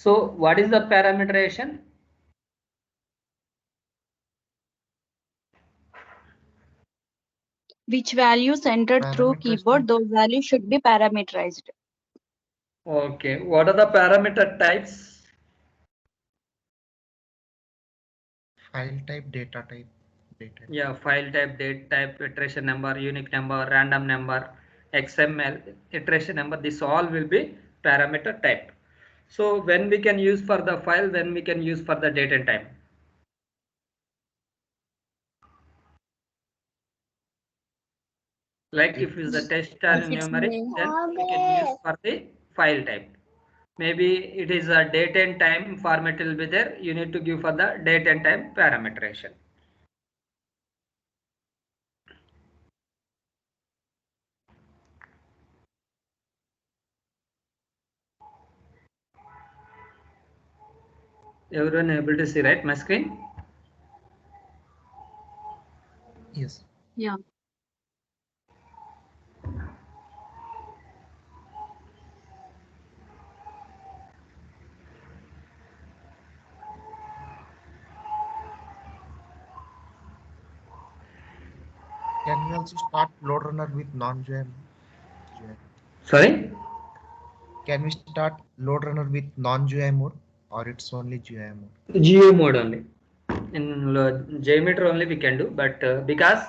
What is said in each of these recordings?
So what is the parameterization? Which values entered through keyboard, those values should be parameterized. Okay, what are the parameter types? File type, data type, data. Yeah, file type, date type, iteration number, unique number, random number, XML, iteration number, this all will be parameter type. So when we can use for the file, when we can use for the date and time. Like if it's the text or If it's numeric, then we can use for the file type. Maybe it is a date and time format will be there. You need to give for the date and time parameterization. Everyone able to see, right, my screen? Yes. yeah. Can we also start load runner with non-GM? Sorry? Can we start load runner with non-GUI mode, or it's only GUI mode? GU mode only. In JMeter only we can do, but because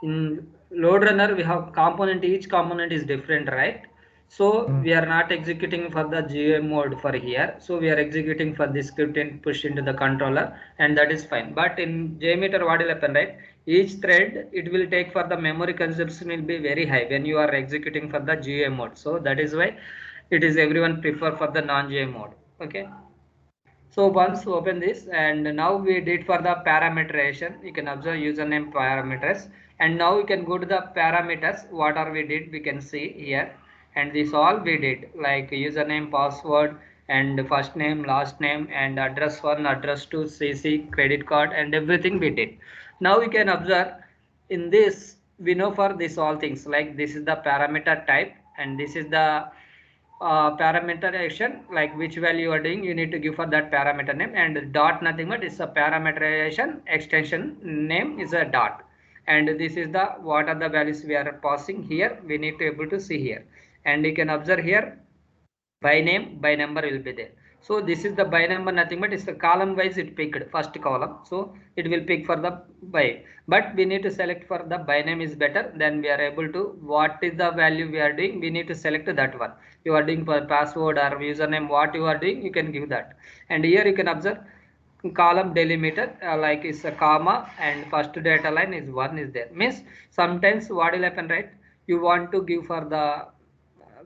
in load runner we have component, each component is different, right? So we are not executing for the GUI mode for here. So we are executing for the script and push into the controller, and that is fine. But in JMeter what will happen, right? Each thread it will take for the memory consumption will be very high when you are executing for the GUI mode. So that is why it is everyone prefer for the non-GUI mode. Okay. So once open this, and now we did for the parameterization. You can observe username parameters, and now you can go to the parameters. What are we did? We can see here, and this all we did like username, password, and first name, last name, and address 1, address 2, CC, credit card, and everything we did. Now we can observe in this. We know for this all things like this is the parameter type, and this is the parameterization, like which value you are doing, you need to give for that parameter name, and dot nothing but it's a parameterization extension name is a dot, and this is the what are the values we are passing here, we need to able to see here, and you can observe here by name, by number will be there. So this is the by number, nothing but it's the column wise it picked first column, so it will pick for the by, but we need to select for the by name is better, then we are able to what is the value we are doing, we need to select that one. You are doing for password or username, what you are doing, you can give that, and here you can observe column delimiter like is a comma, and first data line is 1 is there, means sometimes what will happen, right? You want to give for the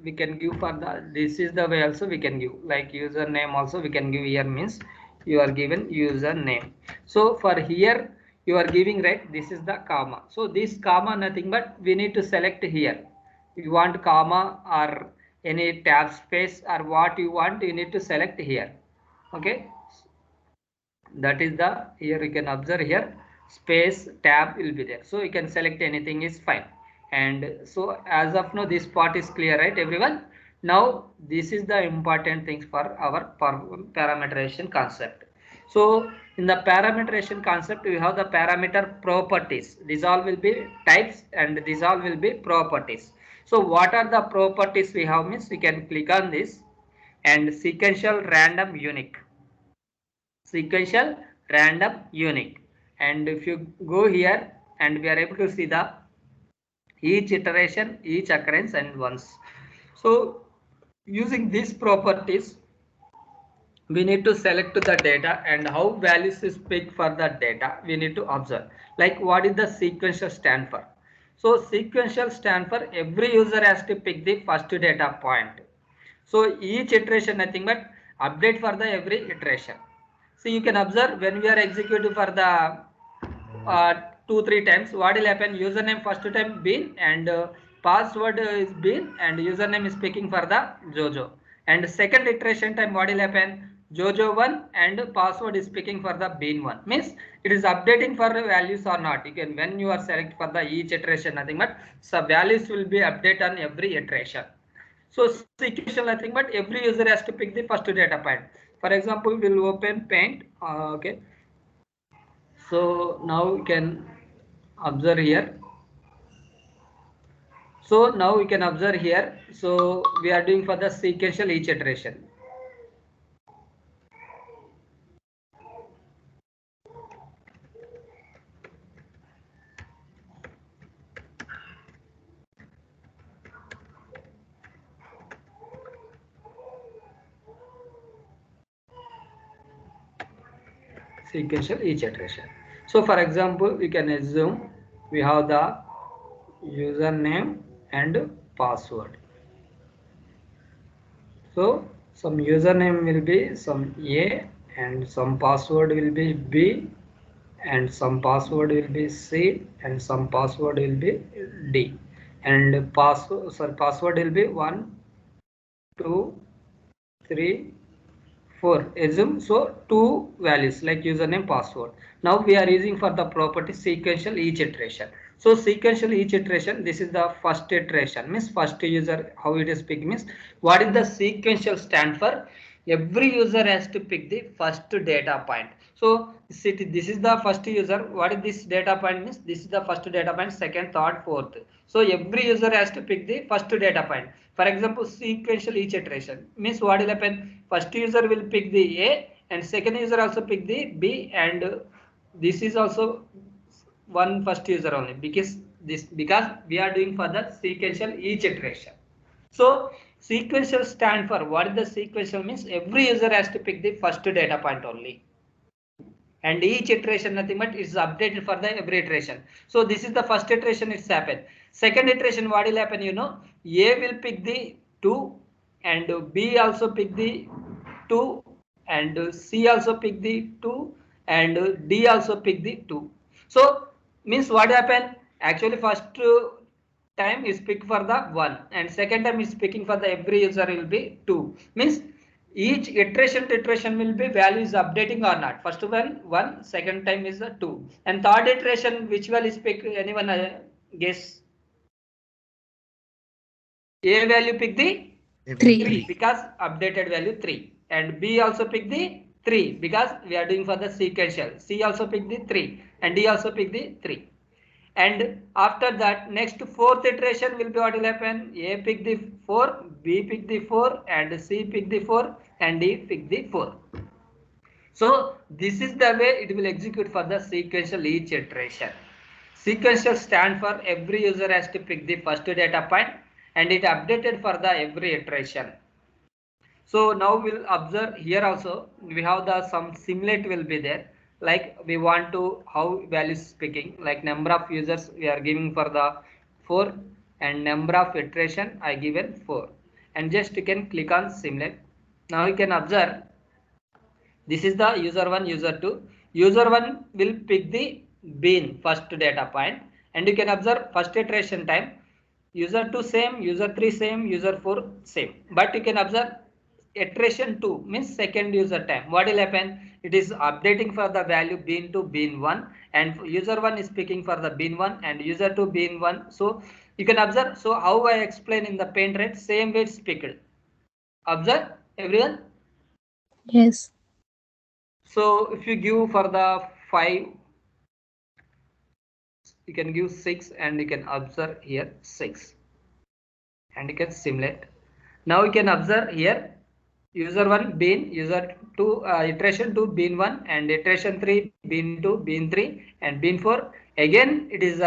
we can give for the this is the way also we can give like username also we can give here, means you are given username. So for here you are giving, right, this is the comma, so this comma nothing but we need to select here, you want comma or any tab space or what you want, you need to select here. Okay, that is the here you can observe here space tab will be there, so you can select anything is fine. And so as of now this part is clear, right, everyone? Now this is the important things for our parameterization concept. So in the parameterization concept we have the parameter properties, these all will be types and these all will be properties. So what are the properties we have, means we can click on this, and sequential random unique, sequential random unique, and if you go here and we are able to see the each iteration, each occurrence and once. So using these properties we need to select the data, and how values is picked for the data we need to observe, like what is the sequential stand for. So sequential stand for every user has to pick the first data point, so each iteration nothing but update for the every iteration. So you can observe when we are executing for the 2-3 times, what will happen, username first time been, and password is been, and username is picking for the Jojo, and second iteration time what will happen, Jojo1 and password is picking for the bean1, means it is updating for the values or not. You can when you are select for the each iteration nothing but so values will be update on every iteration. So sequential nothing but every user has to pick the first data point. For example, we'll open paint. Okay. So now we can observe here. So now we can observe here. So we are doing for the sequential each iteration. Sequential each iteration. So for example, we can assume we have the username and password. So some username will be some A and some password will be B and some password will be C and some password will be D and password will be 1 2 3 4. Assume so two values like username password. Now we are using for the property sequential each iteration. So sequential each iteration, this is the first iteration, means first user how it is picked, means what is the sequential stand for? Every user has to pick the first data point. So this is the first user. What is this data point means? This is the first data point, second, third, fourth. So every user has to pick the first data point. For example, sequential each iteration means what will happen? First user will pick the A and second user also pick the B and this is also one first user only because we are doing for the sequential each iteration. So sequential stand for what is the sequential means every user has to pick the first data point only. And each iteration nothing but is updated for the every iteration. So this is the first iteration it's happened. Second iteration what will happen, you know, A will pick the 2 and B also pick the 2 and C also pick the 2 and D also pick the 2. So means what happened actually first time is pick for the 1 and second time is picking for the every user will be 2, means each iteration to iteration will be value is updating or not. First one, second time is a 2 and third iteration which value is pick, anyone guess? A value pick the 3 because updated value 3 and B also pick the 3 because we are doing for the sequential. C also pick the 3 and D also pick the 3. And after that next fourth iteration will be what will happen? A pick the 4, B pick the 4 and C pick the 4 and D pick the 4. So this is the way it will execute for the sequential each iteration. Sequential stand for every user has to pick the first data point and it updated for the every iteration. So now we'll observe here also we have the some simulate will be there, like we want to how value is picking, like number of users we are giving for the 4 and number of iteration I given 4 and just you can click on simulate. Now you can observe this is the user 1 user 2. User 1 will pick the bin first data point and you can observe first iteration time user 2 same, user 3 same, user 4 same, but you can observe iteration 2 means second user time. What will happen? It is updating for the value bin to bin 1 and user 1 is picking for the bin 1 and user 2 bin 1. So you can observe. So how I explain in the paint rate, same way it's picked. Observe everyone. Yes. So if you give for the 5, you can give 6 and you can observe here 6 and you can simulate. Now you can observe here user 1 bin, user 2 iteration 2 bin 1 and iteration 3 bin 2 bin 3 and bin 4. Again it is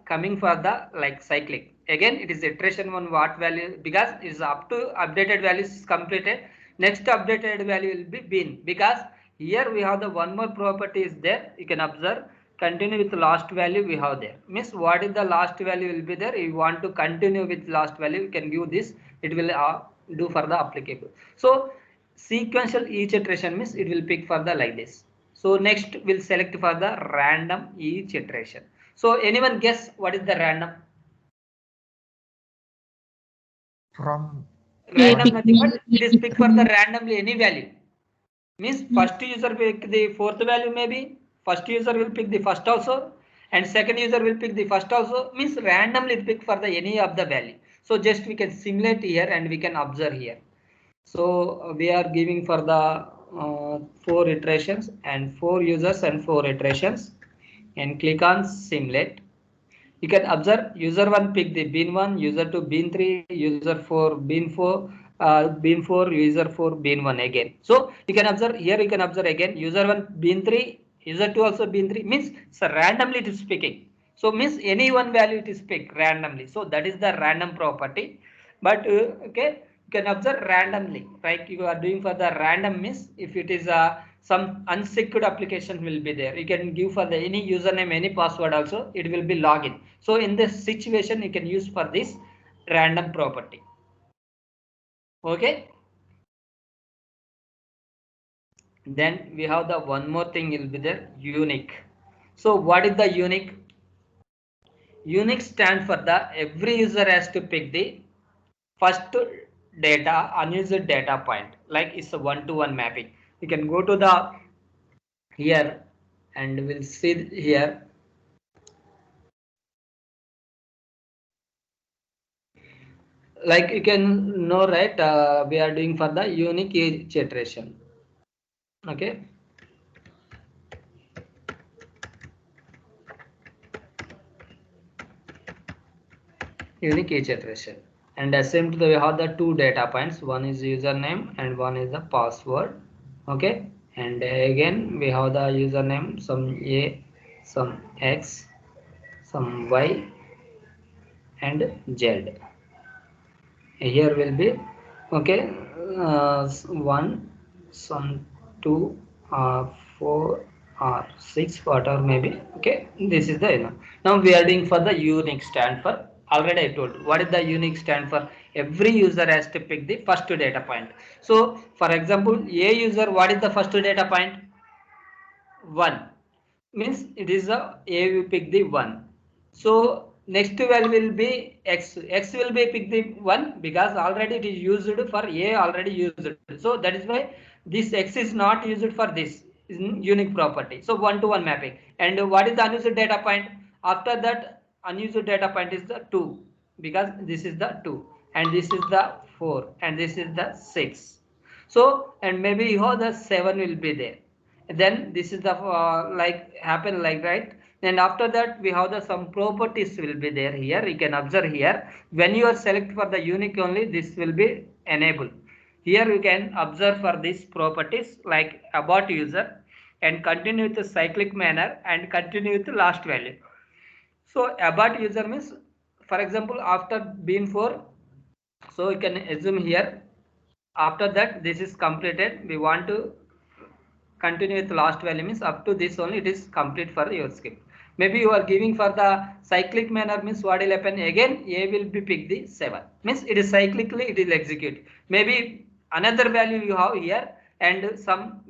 coming for the like cyclic. Again it is iteration 1 what value because it is up to updated values is completed. Next updated value will be bin because here we have the one more property is there. You can observe continue with last value we have there, means what is the last value will be there. You want to continue with last value you can give this, it will do for the applicable. So sequential each iteration means it will pick for the like this. So next we'll select for the random each iteration. So anyone guess what is the random? From Random nothing but it is pick for the randomly any value. Means first user pick the fourth value, maybe first user will pick the first also and second user will pick the first also, means randomly pick for the any of the value. So just we can simulate here and we can observe here. So we are giving for the 4 iterations and 4 users and 4 iterations, and click on simulate. You can observe user 1 pick the bin 1, user 2 bin 3, user 4 bin 4, user 4 bin 1 again. So you can observe here, you can observe again user 1 bin 3, user 2 also bin 3, means so randomly it is picking. So means any one value it is picked randomly. So that is the random property. But okay, you can observe randomly, like you are doing for the random means if it is some unsecured application will be there, you can give for the any username, any password also, it will be login. So in this situation you can use for this random property. Okay, then we have the one more thing will be there, unique. So what is the unique? Unique stand for the every user has to pick the first data unused data point, like it's a one-to-one mapping. You can go to the here and we'll see here, like you can know, right? We are doing for the unique each iteration. Okay, unique each iteration, and same to the we have the two data points, one is username and one is the password. Okay, and again we have the username, some a, some x, some y, and z. Here will be okay, one, some two, uh, four or six, whatever maybe. Okay, this is the now we are doing for the unique stand for. Already I told what is the unique stand for. Every user has to pick the first data point. So for example, a user, what is the first data point? 1, means it is a will pick the 1. So next value will be x will be pick the 1 because already it is used for a, already used. So that is why this x is not used for this is unique property. So one to one mapping. And what is the unused data point? After that unused data point is the 2, because this is the 2 and this is the 4 and this is the 6. So and maybe you have the 7 will be there, then this is the like happen like, right? And after that we have the some properties will be there. Here you can observe here, when you are select for the unique only, this will be enabled. Here you can observe for these properties like about user and continue with the cyclic manner and continue with the last value. So about user means, for example, after being 4, so you can assume here, after that this is completed, we want to continue with last value, means up to this only it is complete for your script. Maybe you are giving for the cyclic manner, means what will happen, again a will be pick the 7, means it is cyclically it will execute. Maybe another value you have here and some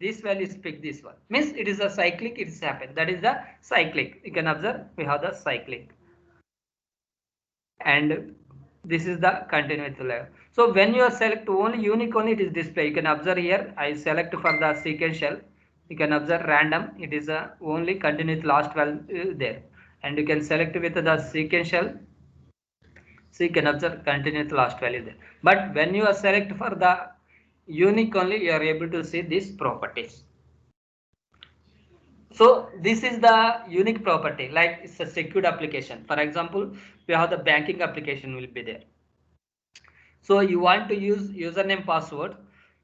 this value is pick this one, means it is a cyclic, it is happen. That is the cyclic. You can observe we have the cyclic, and this is the continuous layer. So when you are select only unique only, it is display. You can observe here I select for the sequential, you can observe random, it is only continuous last value there, and you can select with the sequential, so you can observe continuous last value there. But when you are select for the unique only, you are able to see these properties. So this is the unique property, like it's a secured application. For example, we have the banking application will be there. So you want to use username password.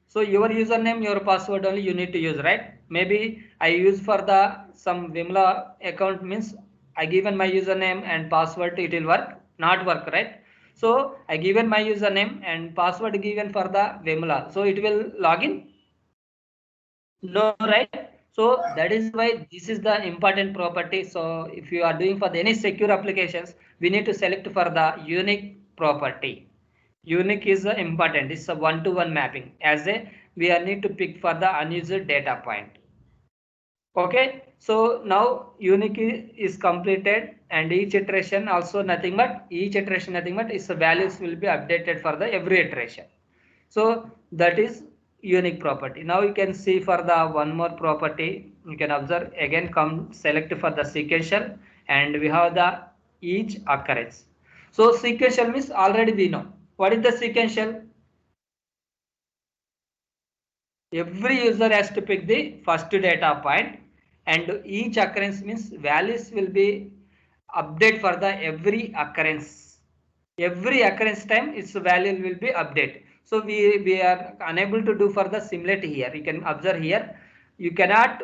So your username, your password only you need to use, right? Maybe I use for the some Vimla account, means I given my username and password, it will work, not work, right? So I given my username and password given for the Vimla. So it will login? No, right? So that is why this is the important property. So if you are doing for the any secure applications, we need to select for the unique property. Unique is important. It's a one-to-one mapping. As a we are need to pick for the unused data point. Okay. So now unique is completed, and each iteration also nothing but its values will be updated for the every iteration. So that is unique property. Now you can see for the one more property, you can observe again, come select for the sequential, and we have the each occurrence. So sequential means already we know what is the sequential. every user has to pick the first data point, and each occurrence means values will be update for the every occurrence. Every occurrence time its value will be update. So we are unable to do for the simulate here. You can observe here, you cannot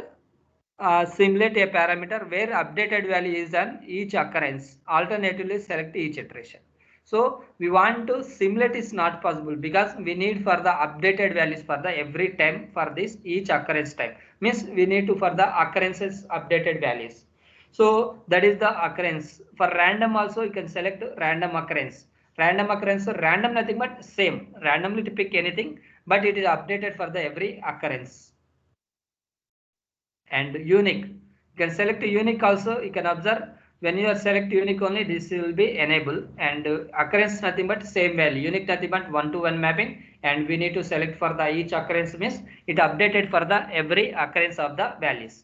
simulate a parameter where updated value is on each occurrence. Alternatively, select each iteration. So we want to simulate is not possible because we need for the updated values for the every time for this each occurrence time. Means we need to for the occurrences updated values. So that is the occurrence. For random also you can select random occurrence. Random occurrence, so random nothing but same. Randomly to pick anything, but it is updated for the every occurrence. And unique, you can select unique also. You can observe when you are select unique only this will be enabled, and occurrence nothing but same value. Unique nothing but one to one mapping, and we need to select for the each occurrence means it updated for the every occurrence of the values.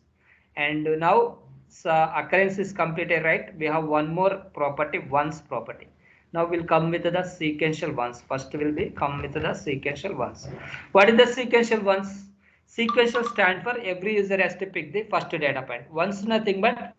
And now so occurrence is completed, right? We have one more property, once property. Now we'll come with the sequential ones. First will be come with the sequential ones. What is the sequential ones? Sequential stand for every user has to pick the first data point. Once nothing but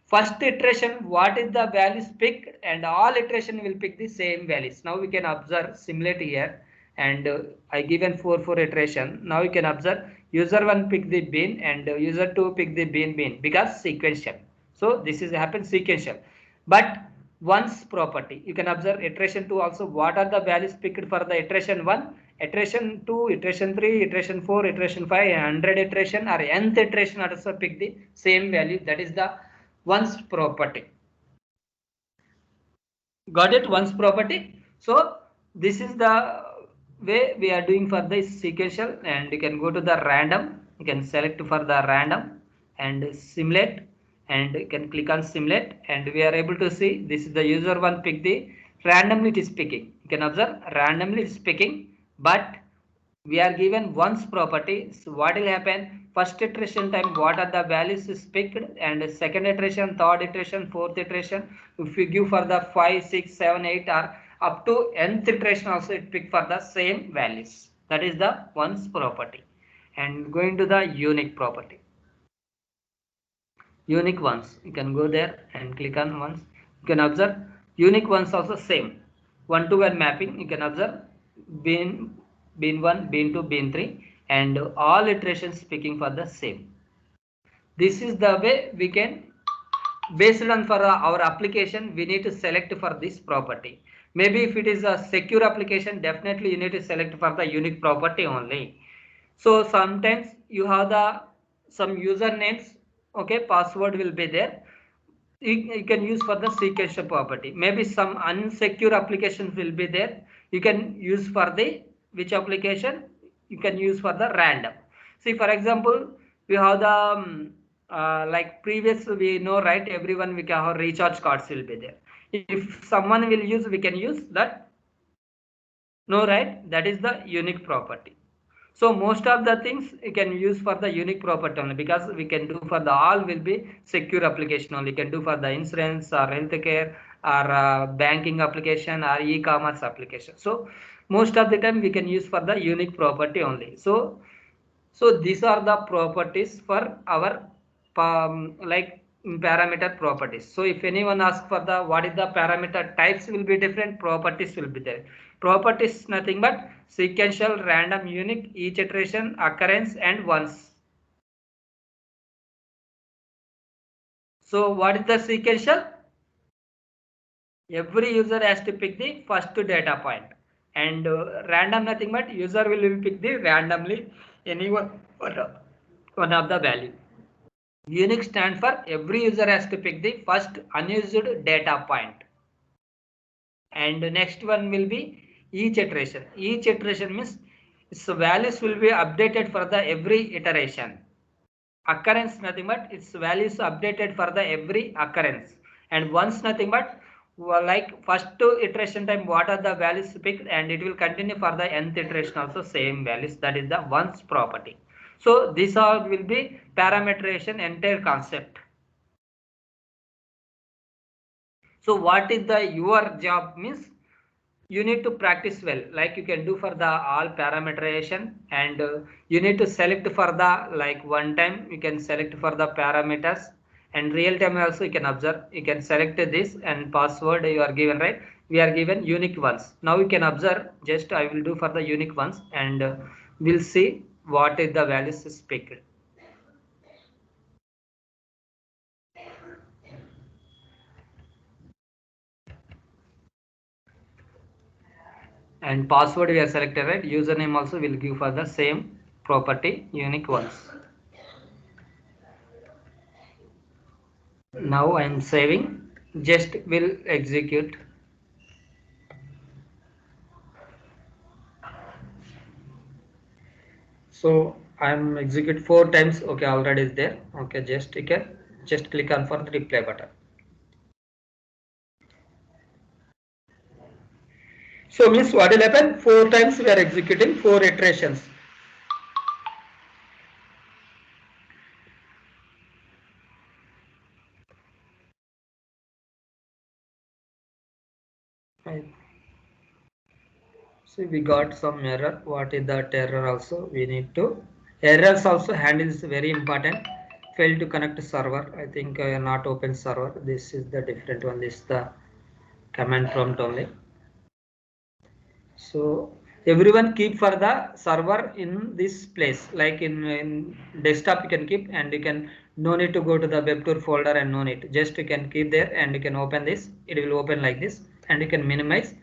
first iteration what is the values picked, and all iteration will pick the same values. Now we can observe simulate here, and I given 4 iteration. Now you can observe user 1 pick the bin, and user 2 pick the bin because sequential. So this is happen sequential. But once property, you can observe iteration 2 also what are the values picked for the iteration 1, iteration 2, iteration 3, iteration 4, iteration 5, 100 iteration or nth iteration also pick the same value. That is the once property. Got it? Once property. So this is the way we are doing for this sequential, and you can go to the random. You can select for the random and simulate, and you can click on simulate, and we are able to see this is the user one pick the randomly it is picking. You can observe randomly it is picking, but we are given once property. So what will happen? First iteration time what are the values is picked, and second iteration, third iteration, fourth iteration. If you give for the 5, 6, 7, 8 or up to nth iteration also it pick for the same values. That is the once property. And going to the unique property. Unique ones, you can go there and click on ones. You can observe unique ones also same, one to one mapping. You can observe bin 1, bin 2, bin 3, and all iterations picking for the same. This is the way we can, based on for our application we need to select for this property. Maybe if it is a secure application, definitely you need to select for the unique property only. So sometimes you have the some usernames, okay, password will be there. You can use for the sequential property. Maybe some unsecure applications will be there. You can use for the which application, you can use for the random. See for example, we have the like previous we know, right? Everyone we can have recharge cards will be there. If someone will use, we can use that. No, right? That is the unique property. So most of the things you can use for the unique property only, because we can do for the all will be secure application only. You can do for the insurance or healthcare or banking application or e-commerce application. So most of the time we can use for the unique property only. So these are the properties for our like parameter properties. So if anyone asks for the what is the parameter types will be different, properties will be there. Properties nothing but sequential, random, unique, each iteration, occurrence, and once. So what is the sequential? Every user has to pick the first data point, and random nothing but user will pick the randomly any one of the value. Unique stand for every user has to pick the first unused data point. And next one will be each iteration. Each iteration means its values will be updated for the every iteration. Occurrence nothing but its values updated for the every occurrence. And once nothing but like first iteration time what are the values picked, and it will continue for the nth iteration also same values. That is the once property. So this all will be parameterization entire concept. So what is the your job means? you need to practice well, like you can do for the all parameterization, and you need to select for the like one time you can select for the parameters, and real time also you can observe, you can select this, and password you are given, right? We are given unique ones. Now you can observe, just I will do for the unique ones, and we'll see what is the values is picked. And password we are selected, right? Username also will give for the same property unique ones. Now I am saving, just will execute. So I am execute 4 times. Okay, already is there. Okay, just you can just click on for the replay button. So means what will happen, 4 times we are executing 4 iterations. Right. See, we got some error. What is that error also? We need to, errors also handles very important. Fail to connect server. I think not open server. This is the different one. This is the command prompt only. So everyone keep for the server in this place, like in desktop you can keep, and you can no need to go to the web tour folder, and no need, just you can keep there, and you can open this, it will open like this, and you can minimize,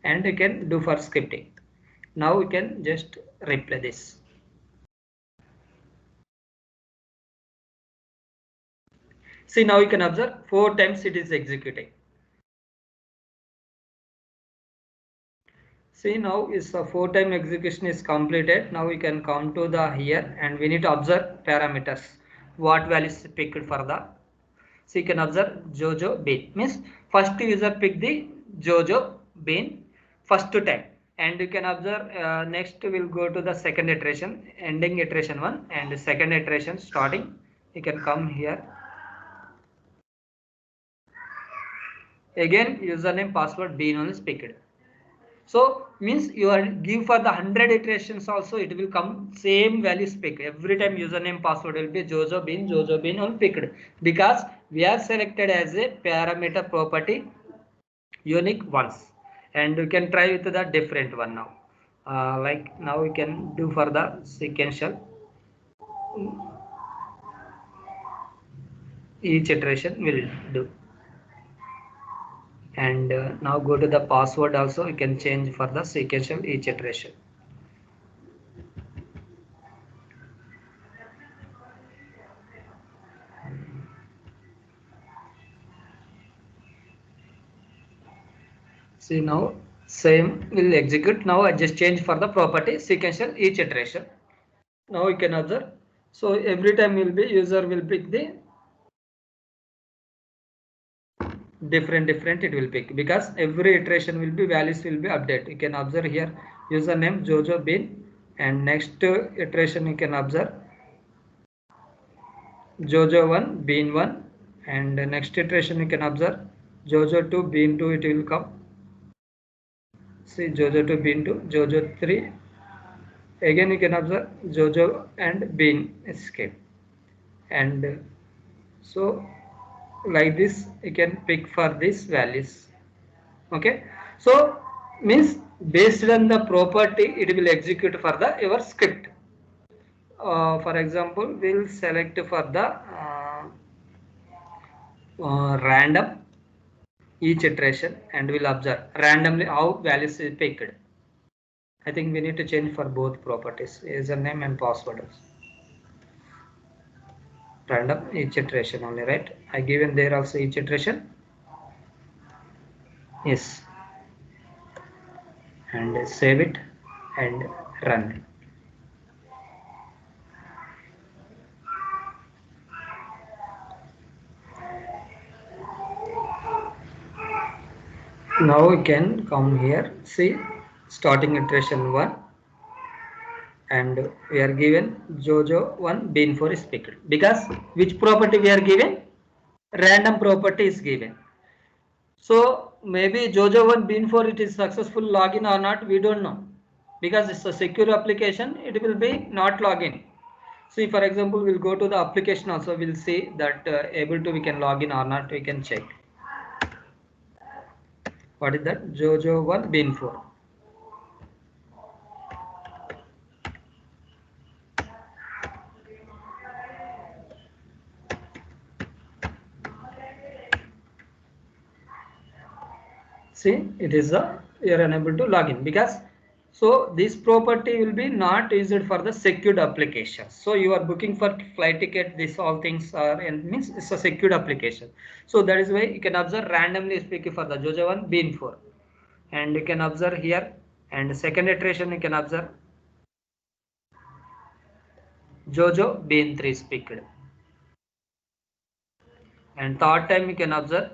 and you can do for scripting. Now we can just replay this. See, now you can observe 4 times it is executing. See, now is the 4 time execution is completed. Now we can come to the here, and we need to observe parameters. What values picked for the. So you can observe Jojo bean, means first user pick the Jojo bean first time, and you can observe next will go to the second iteration, ending iteration 1, and second iteration starting. You can come here. Again username password bean only is picked. So means you are give for the 100 iterations also, it will come same values picked. Every time username password will be Jojo bean only picked, because we are selected as a parameter property unique ones, and you can try with the different one now. Like now we can do for the sequential, each iteration will do. And now go to the password also, you can change for the sequential each iteration. See, now same will execute. Now I just change for the property sequential each iteration. Now you can observe. So every time will be user will pick the different it will pick, because every iteration will be values will be update. You can observe here username Jojo bean, and next iteration you can observe Jojo 1 bean 1, and next iteration you can observe Jojo 2 bean 2, it will come. See, Jojo 2 bean 2, Jojo 3, again you can observe Jojo and bean escape, and so like this you can pick for these values. Okay, so means based on the property it will execute for the your script. For example, we'll select for the random each iteration, and we'll observe randomly how values is picked. I think we need to change for both properties, username and password. Random each iteration only, right? I given there also each iteration. Yes, and save it and run. Now we can come here, see starting iteration 1, and we are given Jojo 1 bean 4 is picked, because which property we are given, random property is given. So maybe Jojo 1 Bean 4 it is successful login or not, we don't know, because it's a secure application, it will be not login. See, for example, we'll go to the application also, we'll see that able to we can log in or not, we can check. What is that? Jojo 1 Bean 4. See, it is you are unable to log in, because so this property will be not used for the secured application. So you are booking for flight ticket, this all things are, and means it's a secured application. So that is why you can observe randomly speaking for the Jojo 1 Bean 4, and you can observe here, and second iteration you can observe Jojo Bean 3 speaked, and third time you can observe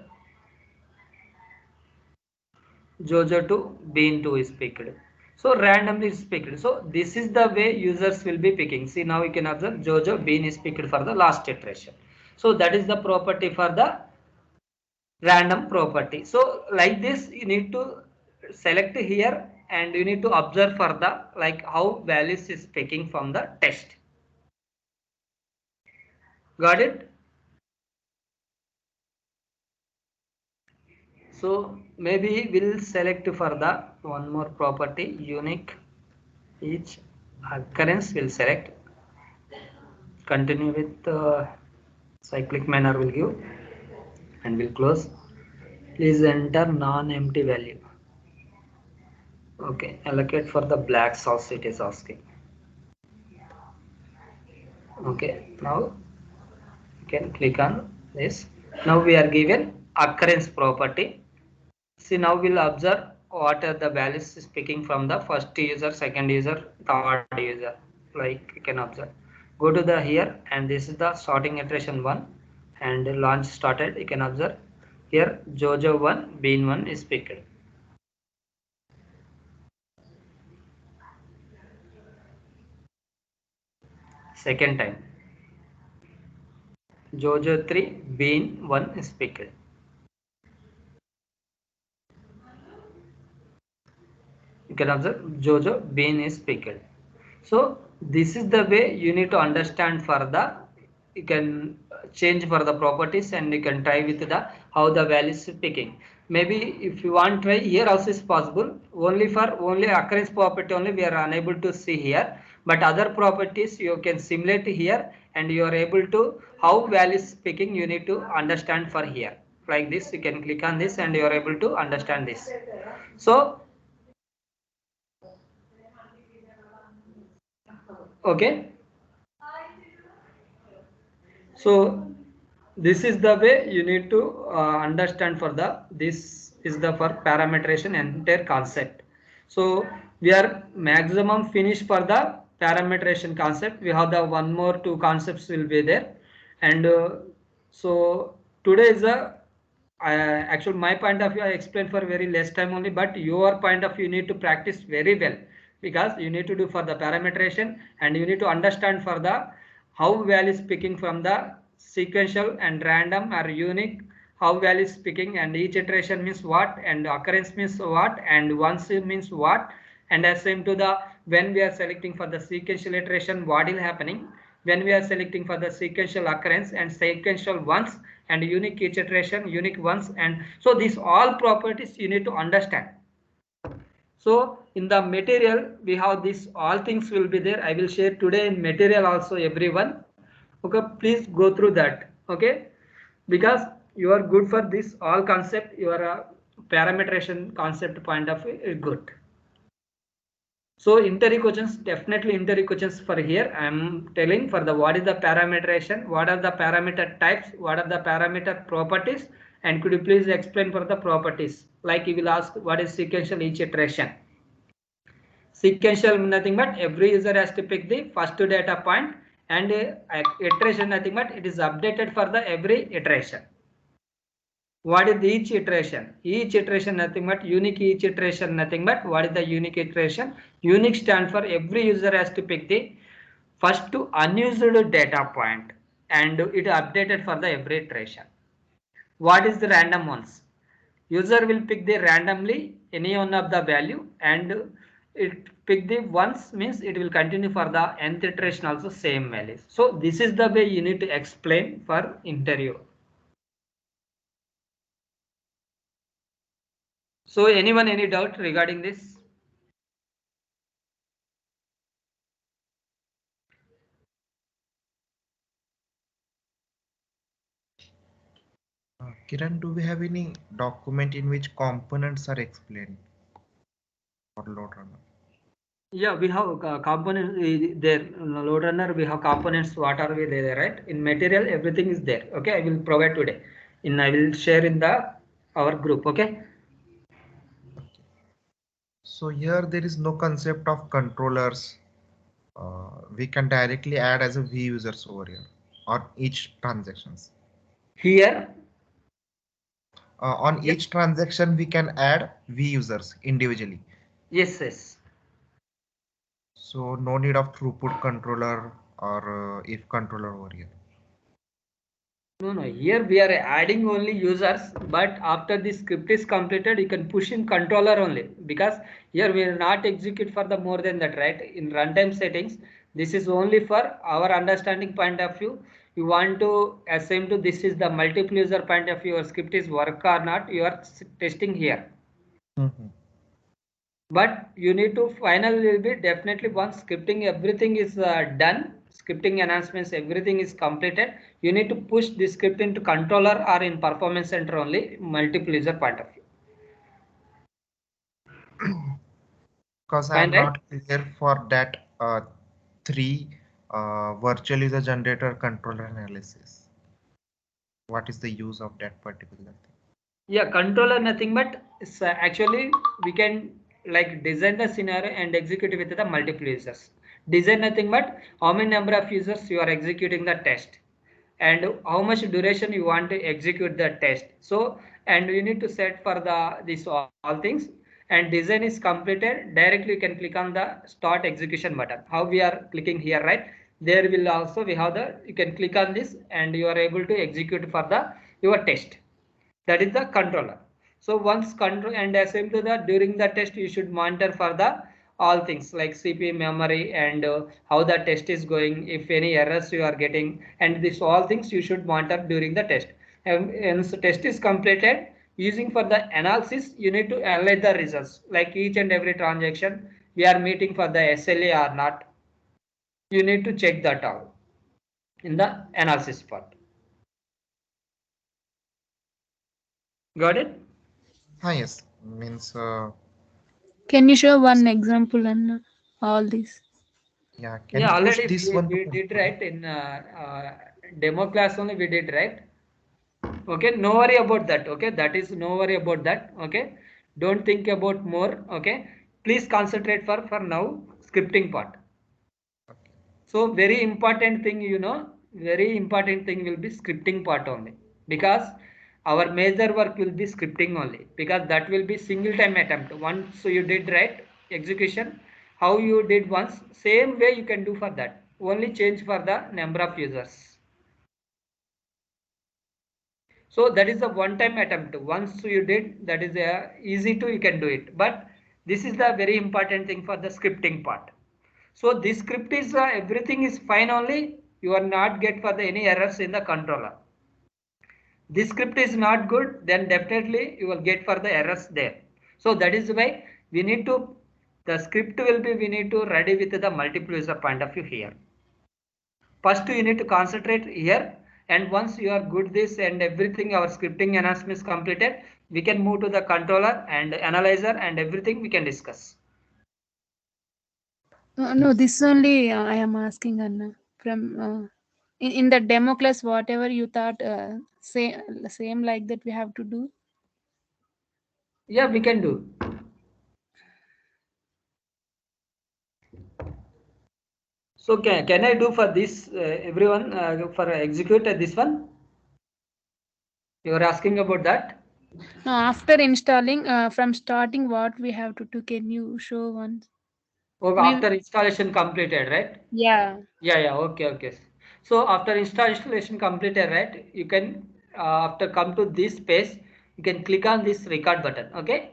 Jojo 2 Bean 2 is picked. So randomly is picked. So this is the way users will be picking. See, now you can observe Jojo Bean is picked for the last iteration. So that is the property for the random property. So like this you need to select here, and you need to observe for the like how values is picking from the test. Got it? So maybe we'll select for the one more property, unique each occurrence will select, continue with cyclic manner will give, and will close. Please enter non-empty value. Okay, allocate for the blacks also it is asking. Okay, now you can click on this. Now we are given occurrence property. See, now we'll observe what are the values is picking from the first user, second user, third user. Like you can observe. Go to the here, and this is the sorting iteration 1, and launch started. You can observe here Jojo 1 Bean 1 is picked. Second time Jojo 3 Bean 1 is picked. You can observe Jojo Bean is picked. So this is the way you need to understand for the, you can change for the properties, and you can try with the how the values picking. Maybe if you want try here also is possible, only for only occurrence property only we are unable to see here, but other properties you can simulate here, and you are able to how values picking you need to understand for here. Like this you can click on this, and you are able to understand this. So okay, so this is the way you need to understand for the, this is the for parameterization entire concept. So we are maximum finished for the parameterization concept. We have the one more two concepts will be there, and so today is a actually my point of view I explained for very less time only, but your point of view you need to practice very well, because you need to do for the parameterization, and you need to understand for the how value is picking from the sequential and random or unique, how value is picking, and each iteration means what, and occurrence means what, and once means what, and as same to the when we are selecting for the sequential iteration what is happening, when we are selecting for the sequential occurrence and sequential ones, and unique each iteration unique ones, and so these all properties you need to understand. So in the material we have this all things will be there. I will share today in material also everyone. Okay, please go through that. Okay, because you are good for this all concept. Your parameterization concept point of view is good. So interview questions, definitely interview questions for here. I am telling for the what is the parameterization, what are the parameter types, what are the parameter properties, and could you please explain for the properties? Like you will ask what is sequential each iteration. Sequential nothing but every user has to pick the first data point, and iteration nothing but it is updated for the every iteration. What is each iteration? Each iteration nothing but unique each iteration nothing but what is the unique iteration? Unique stand for every user has to pick the first to unused data point, and it updated for the every iteration. What is the random ones? User will pick the randomly any one of the value, and it pick the once means it will continue for the nth iteration also same values. So this is the way you need to explain for interview. So anyone any doubt regarding this? Kiran, do we have any document in which components are explained for load runner? Yeah, we have components there. Load runner, we have components. What are we there, right? In material, everything is there. Okay, I will provide today. I will share in the our group. Okay. Okay. So here there is no concept of controllers. We can directly add as a V users over here on each transactions. Here, On yep. each transaction, we can add V users individually. Yes, yes. So no need of throughput controller or if controller over here. No, no. Here we are adding only users, but after the script is completed, you can push in controller only, because here we will not execute for the more than that, right? In runtime settings, this is only for our understanding point of view. You want to assume to this is the multiple user point of view, your script is work or not, you are testing here. Mhm. But you need to final will be definitely once scripting everything is done, scripting enhancements everything is completed, you need to push the script into controller or in performance center only, multiple user point of view. Because I Fine, am right? not clear for that three virtual user generator controller analysis. What is the use of that particular thing? Yeah, controller nothing but actually we can like design the scenario and execute it with the multiple users. Design nothing but how many number of users you are executing the test, and how much duration you want to execute the test. So, and you need to set for the this all things, and design is completed. Directly you can click on the start execution button. How we are clicking here, right? There will also we have the, you can click on this and you are able to execute for the your test. That is the controller. So once control and same to that, during the test you should monitor for the all things like cpu memory, and how the test is going, if any errors you are getting, and this all things you should monitor during the test. And so test is completed, using for the analysis you need to analyze the results, like each and every transaction we are meeting for the SLA or not, you need to check that out in the analysis part. Got it? Ah, yes, means Can you show one example and all this? yeah. Can Yeah, you push already this one to we did controller? right in demo class only we did right. Okay, no worry about that. Okay, that is no worry about that. Okay, don't think about more. Okay, please concentrate for now scripting part. Okay. So very important thing, very important thing will be scripting part only, because our major work will be scripting only, because that will be single time attempt. Once you did right execution, how you did once, same way you can do for that. Only change for the number of users. So that is a one time attempt. Once you did, that is easy to you can do it. But this is the very important thing for the scripting part. So this script is everything is fine only. You are not get for the any errors in the controller. This script is not good, then definitely you will get for the errors there. So that is why we need to, the script will be, we need to ready with the multiple user point of view here. First you need to concentrate here, and once you are good this and everything, our scripting enhancement is completed, we can move to the controller and analyzer and everything we can discuss. No, this only I am asking Anna from in the demo class. Whatever you thought, same like that we have to do. Yeah, we can do. So can I do for this everyone for execute this one? You are asking about that? No, after installing, from starting, what we have to do? Can you show once? Oh, We after installation completed, right? Yeah. Yeah, yeah, okay, okay. So after installation completed, right? You can after come to this page, you can click on this record button. Okay.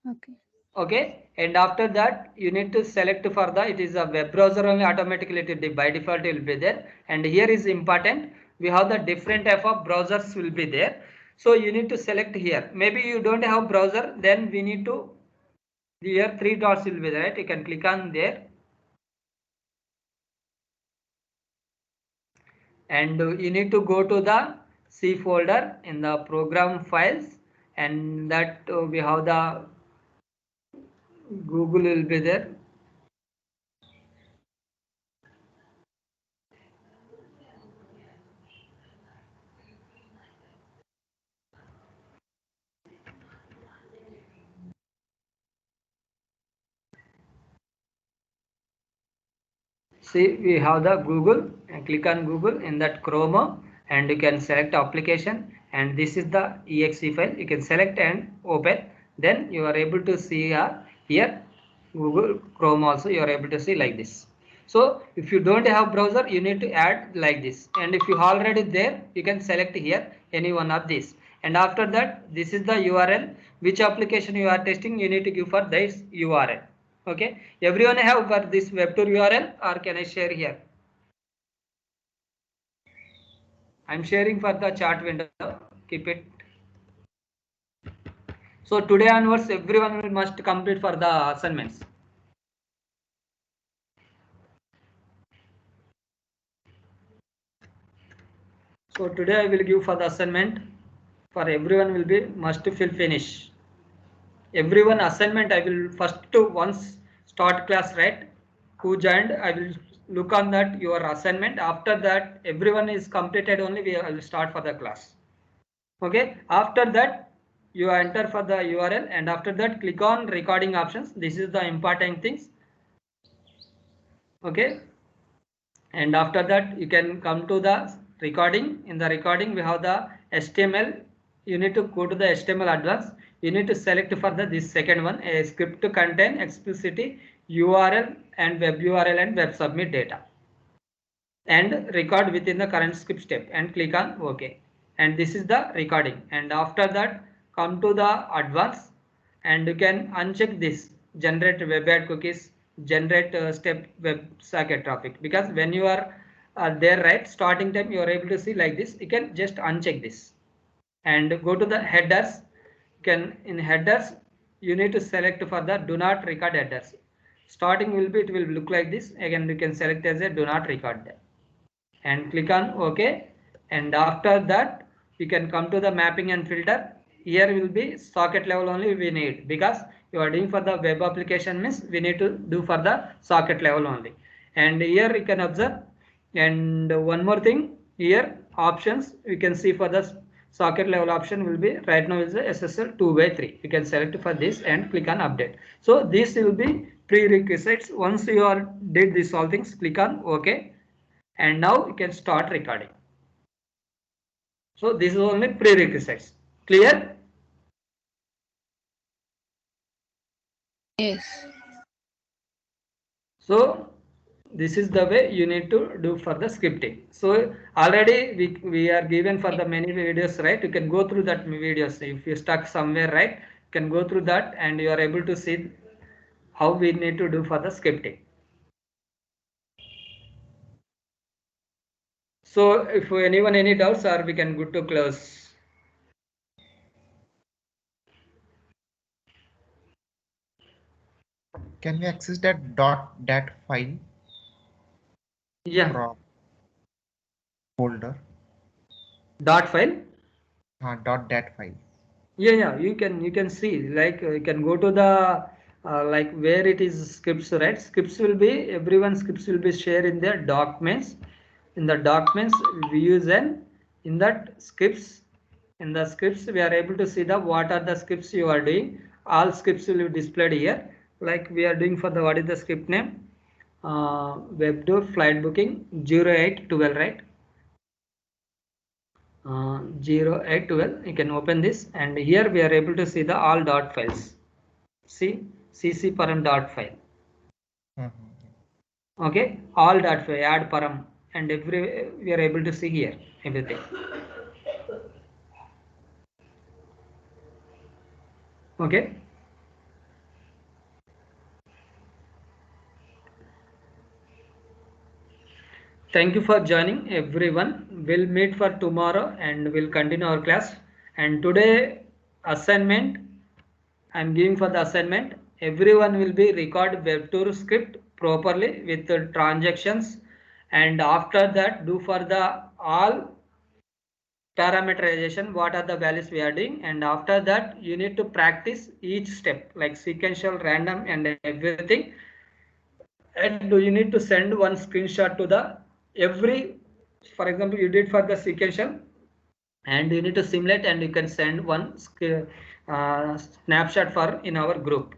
Okay. Okay, and after that you need to select for the, it is a web browser only, automatically it will be, by default it will be there. And here is important, we have the different type of browsers will be there. So you need to select here. Maybe you don't have browser, then we need to, here three dots will be there, right? You can click on there, and you need to go to the C folder in the program files, and that we have the Google will be there. See, we have the Google, and click on Google in that Chrome, and you can select application, and this is the exe file. You can select and open. Then you are able to see here Google Chrome also you are able to see like this. So if you don't have browser, you need to add like this. And if you already there, you can select here any one of these. And after that, this is the URL. Which application you are testing, you need to give for this URL. Okay, everyone have for this web tour URL, or can I share here? I'm sharing for the chat window. Keep it. So today onwards, everyone must complete for the assignments. So today I will give for the assignment. For everyone will be must fill finish. Everyone assignment I will first to once start class, right? Who joined, I will look on that your assignment. After that, everyone is completed only, I will start for the class. Okay, after that you enter for the URL, and after that click on recording options. This is the important things. Okay, and after that you can come to the recording. In the recording we have the HTML. You need to go to the HTML advanced. You need to select for the this second one, a script to contain explicit URL and web URL and web submit data, and record within the current script step, and click on OK. And this is the recording. And after that come to the advanced, and you can uncheck this generate web ad cookies, generate step web socket traffic, because when you are there, right, starting time, you are able to see like this. You can just uncheck this and go to the headers. You can, in headers you need to select for the do not record headers. Starting will be, it will look like this. Again you can select as a do not record there, and click on OK. And after that you can come to the mapping and filter. Here will be socket level only we need, because you are doing for the web application, means we need to do for the socket level only. And here you can observe, and one more thing, here options you can see for the socket level option will be, right now is the SSL 2x3. You can select for this and click on update. So this will be prerequisites. Once you are did this all things, click on OK, and now you can start recording. So this is only prerequisites. Clear? Yes. So this is the way you need to do for the scripting. So already we are given for the many videos, right? You can go through that videos. If you stuck somewhere, right, you can go through that, and you are able to see how we need to do for the scripting. So if anyone any doubts, or we can good to close. Can we access that .dat file Yeah. from folder? Dot file. .dat file. Yeah, you can see, like you can go to the like where it is scripts, right? Scripts will be, everyone scripts will be shared in their documents. In the documents we use, and in that scripts, in the scripts we are able to see the what are the scripts you are doing. All scripts will be displayed here. Like we are doing for the, what is the script name, web tour flight booking 0812, right? 0812. You can open this, and here we are able to see the all dot files. See, cc param dot file. Okay, all dot file, add param, and every we are able to see here everything. Okay. Thank you for joining everyone. We'll meet for tomorrow and we'll continue our class. And today assignment I'm giving for the assignment. Everyone will be record web script properly with the transactions, and after that do for the all parameterization what are the values we are doing, and after that you need to practice each step like sequential, random and everything, and you need to send one screenshot to the every, for example you did for the sequential and you need to simulate and you can send one snapshot for in our group,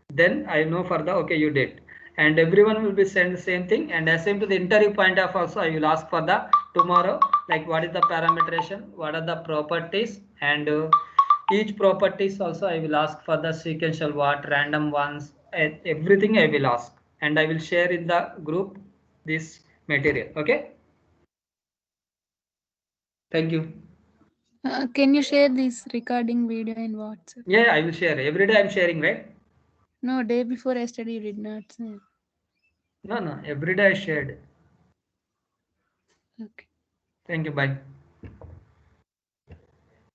then I know for the okay you did, and everyone will be send the same thing, and as same to the interview point of also I will ask for the tomorrow like what is the parameterization, what are the properties, and each properties also I will ask for the sequential what random ones, everything I will ask, and I will share in the group this material. Okay, thank you. Can you share this recording video in WhatsApp? Yeah, I will share every day. I'm sharing, right? No, day before yesterday you did not say. No, every day I shared. Okay. Thank you. Bye.